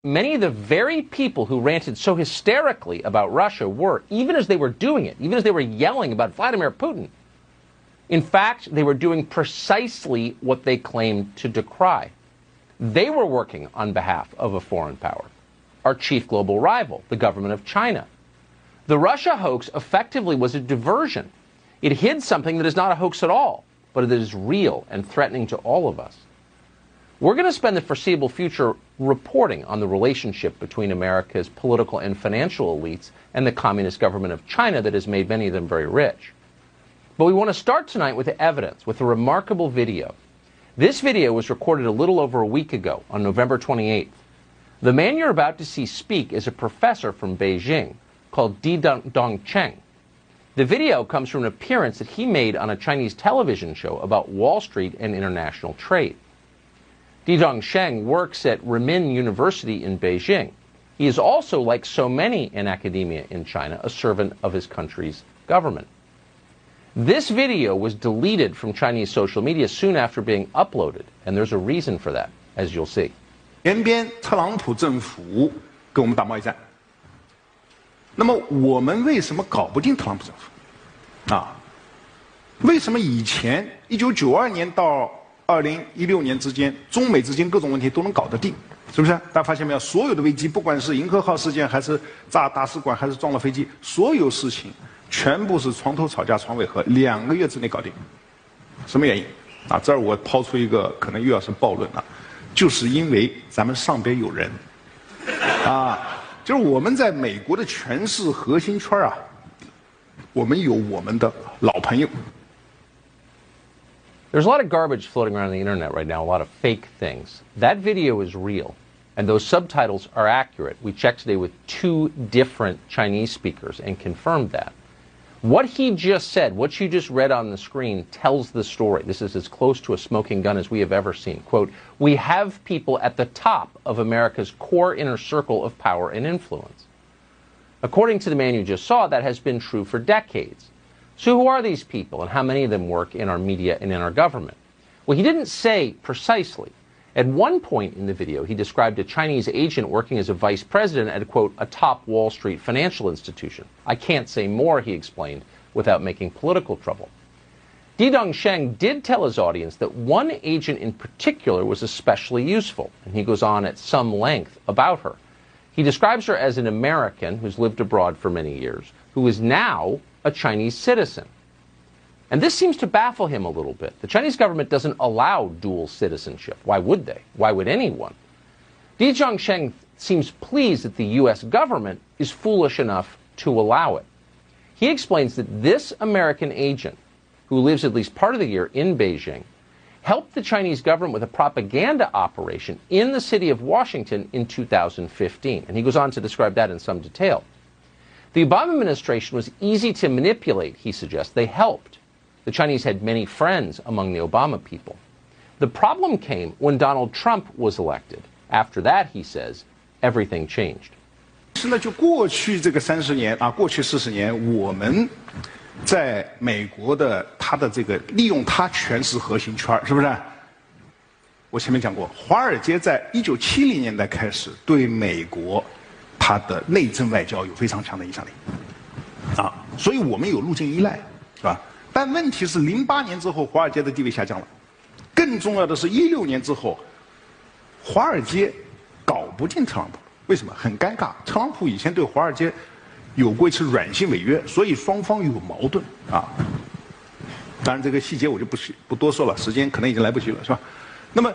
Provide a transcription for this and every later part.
Many of the very people who ranted so hysterically about Russia were, even as they were doing it, even as they were yelling about Vladimir Putin, in fact, they were doing precisely what they claimed to decry. They were working on behalf of a foreign power, our chief global rival, the government of China. The Russia hoax effectively was a diversion. It hid something that is not a hoax at all, but it is real and threatening to all of us. We're going to spend the foreseeable future reporting on the relationship between America's political and financial elites and the communist government of China that has made many of them very rich. But we want to start tonight with the evidence, with a remarkable video. This video was recorded a little over a week ago, on November 28th. The man you're about to see speak is a professor from Beijing called Didong Cheng. The video comes from an appearance that he made on a Chinese television show about Wall Street and international trade. Didong Cheng works at Renmin University in Beijing. He is also, like so many in academia in China, a servant of his country's government. This video was deleted from Chinese social media soon after being uploaded, and there's a reason for that, as you'll see. 前边特朗普政府跟我们打贸易战，那么我们为什么搞不定特朗普政府？啊，为什么以前1992年到2016年之间，中美之间各种问题都能搞得定？是不是？大家发现没有？所有的危机，不管是银河号事件，还是炸大使馆，还是撞了飞机，所有事情全部是床头吵架床尾和，2个月之内搞定。什么原因？啊，这儿我抛出一个可能又要是暴论了，就是因为咱们上边有人，啊，就是我们在美国的权势核心圈啊，我们有我们的老朋友。There's a lot of garbage floating around the internet right now, a lot of fake things. That video is real, and those subtitles are accurate. We checked today with 2 different Chinese speakers and confirmed that. What he just said, what you just read on the screen, tells the story. This is as close to a smoking gun as we have ever seen. Quote, we have people at the top of America's core inner circle of power and influence. According to the man you just saw, that has been true for decades. So who are these people, and how many of them work in our media and in our government? Well, he didn't say precisely. At one point in the video, he described a Chinese agent working as a vice president at, quote, a top Wall Street financial institution. I can't say more, he explained, without making political trouble. Didong Cheng did tell his audience that one agent in particular was especially useful, and he goes on at some length about her. He describes her as an American who's lived abroad for many years, who is now a Chinese citizen. And this seems to baffle him a little bit. The Chinese government doesn't allow dual citizenship. Why would they? Why would anyone? Didong Cheng seems pleased that the U.S. government is foolish enough to allow it. He explains that this American agent, who lives at least part of the year in Beijing, helped the Chinese government with a propaganda operation in the city of Washington in 2015. And he goes on to describe that in some detail. The Obama administration was easy to manipulate, he suggests. They helped. The Chinese had many friends among the Obama people. The problem came when Donald Trump was elected. After that, he says, everything changed. 是呢，就过去这个30年啊，过去40年，我们在美国的他的这个利用他权势核心圈，是不是？我前面讲过，华尔街在1970年代开始对美国它的内政外交有非常强的影响力，啊，所以我们有路径依赖，是吧？但问题是，08年之后，华尔街的地位下降了。更重要的是，16年之后，华尔街搞不定特朗普，为什么？很尴尬。特朗普以前对华尔街有过一次软性违约，所以双方有矛盾啊。当然，这个细节我就不多说了，时间可能已经来不及了，是吧？那么，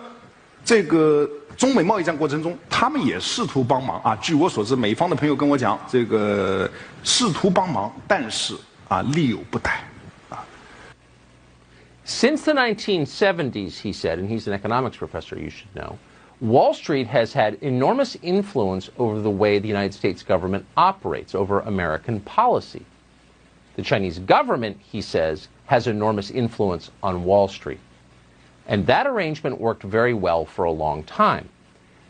这个中美贸易战过程中，他们也试图帮忙啊。据我所知，美方的朋友跟我讲，这个试图帮忙，但是啊，力有不逮。Since the 1970s, he said, and he's an economics professor, you should know, Wall Street has had enormous influence over the way the United States government operates, over American policy. The Chinese government, he says, has enormous influence on Wall Street. And that arrangement worked very well for a long time.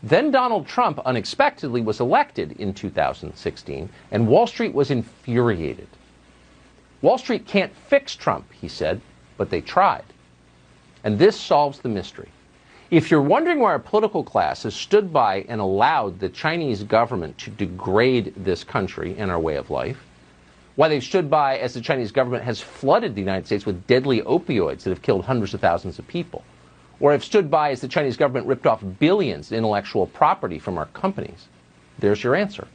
Then Donald Trump unexpectedly was elected in 2016, and Wall Street was infuriated. Wall Street can't fix Trump, he said, but they tried. And this solves the mystery. If you're wondering why our political class has stood by and allowed the Chinese government to degrade this country and our way of life, why they've stood by as the Chinese government has flooded the United States with deadly opioids that have killed hundreds of thousands of people, or have stood by as the Chinese government ripped off billions in intellectual property from our companies, there's your answer.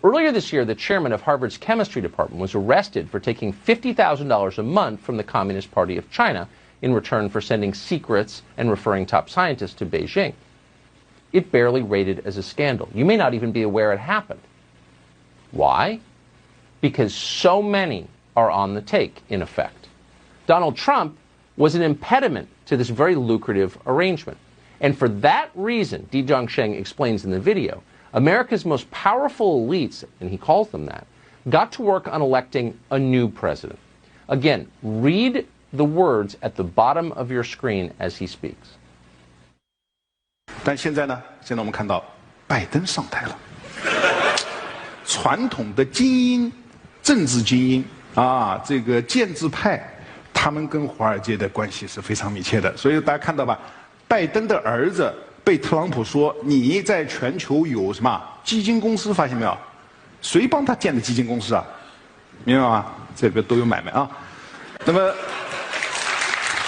Earlier this year, the chairman of Harvard's chemistry department was arrested for taking $50,000 a month from the Communist Party of China in return for sending secrets and referring top scientists to Beijing. It barely rated as a scandal. You may not even be aware it happened. Why? Because so many are on the take, in effect. Donald Trump was an impediment to this very lucrative arrangement. And for that reason, Di Zhongsheng explains in the video, America's most powerful elites, and he calls them that, got to work on electing a new president. Again, read the words at the bottom of your screen as he speaks. 但现在呢？现在我们看到拜登上台了，传统的精英、政治精英啊，这个建制派，他们跟华尔街的关系是非常密切的。所以大家看到吧，拜登的儿子被特朗普说你在全球有什么基金公司，发现没有？谁帮他建的基金公司啊？明白吗？这个都有买卖啊。那么，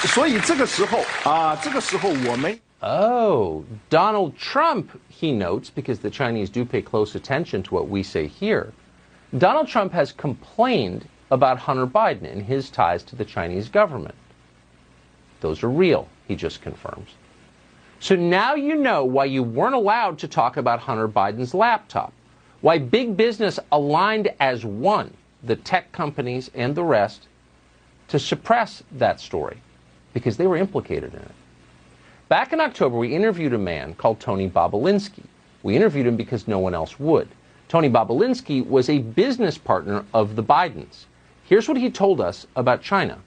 所以这个时候啊，这个时候我们。Oh, Donald Trump, he notes, because the Chinese do pay close attention to what we say here, Donald Trump has complained about Hunter Biden and his ties to the Chinese government. Those are real, he just confirms. So now you know why you weren't allowed to talk about Hunter Biden's laptop, why big business aligned as one, the tech companies and the rest, to suppress that story, because they were implicated in it. Back in October, we interviewed a man called Tony Bobulinski. We interviewed him because no one else would. Tony Bobulinski was a business partner of the Bidens. Here's what he told us about China.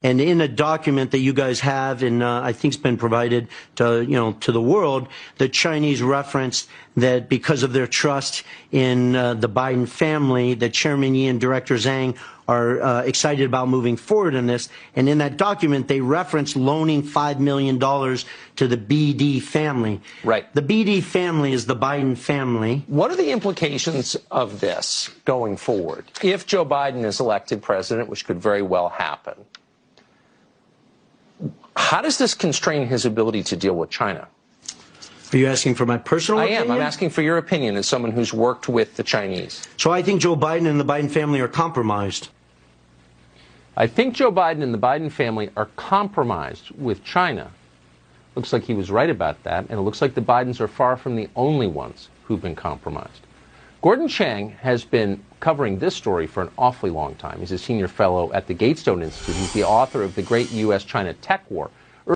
And in a document that you guys have, and I think it's been provided to to the world, the Chinese referenced that because of their trust in the Biden family, that Chairman Yi and Director Zhang are excited about moving forward in this. And in that document, they reference loaning $5 million to the BD family. Right. The BD family is the Biden family. What are the implications of this going forward? If Joe Biden is elected president, which could very well happen, how does this constrain his ability to deal with China? Are you asking for my personal opinion? I am. I'm asking for your opinion as someone who's worked with the Chinese. So I think Joe Biden and the Biden family are compromised. I think Joe Biden and the Biden family are compromised with China. Looks like he was right about that, and it looks like the Bidens are far from the only ones who've been compromised. Gordon Chang has been covering this story for an awfully long time. He's a senior fellow at the Gatestone Institute. He's the author of The Great U.S.-China Tech War,